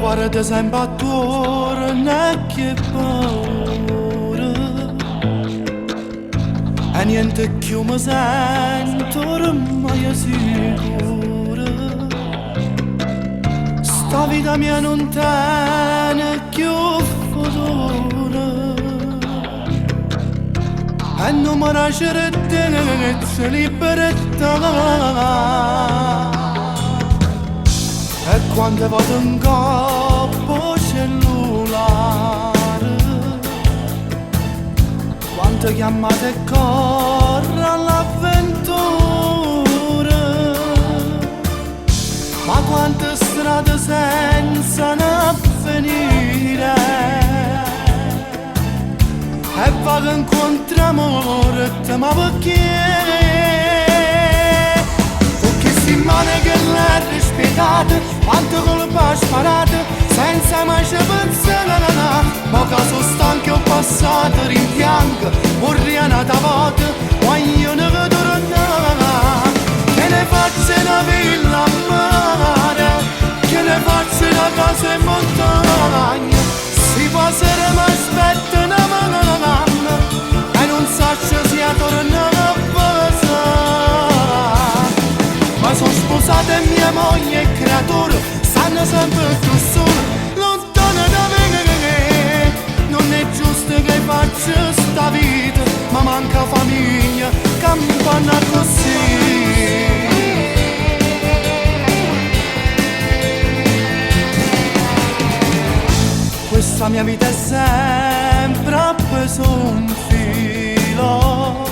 guarda sempre attorno e che paura. E niente più mi sento ormai sicura. Sta vita mia non tiene più futuro. E non mi lascerete libertà. E quante volte in capo cellulare, quante chiamate corre all'avventura, ma quante strade senza avvenire. E va che incontri amore, ma perché? Mani che l'ha rispettata, quante colpe ha sparate, senza mai ci pensare, ma che sono stanco ho passato, rimpiango, vorrei un'altra volta, voglio ne tornare. Che ne faccio una villa a mare, che ne faccio una casa in montagna, si passare mi aspetta una mamma, e non so se sia tornata a casa. Ma sono sposata e mia moglie e creatura stanno sempre più sole, lontane da me. Non è giusto che faccia sta vita, ma manca famiglia, campana così. Questa mia vita è sempre appeso un filo,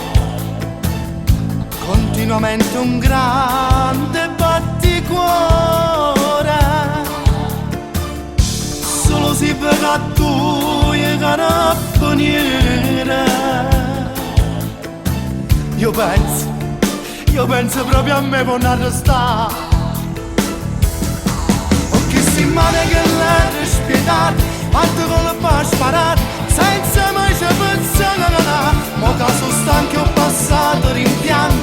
continuamente un grande batticuore. Solo si vede a tu e carabiniere. Io penso proprio a me per non arrestare. Ho chissà in mano che l'ha rispettato, quante colpe ha sparato, senza mai ci pensare. Ma che sono stanco ho passato, rimpiango,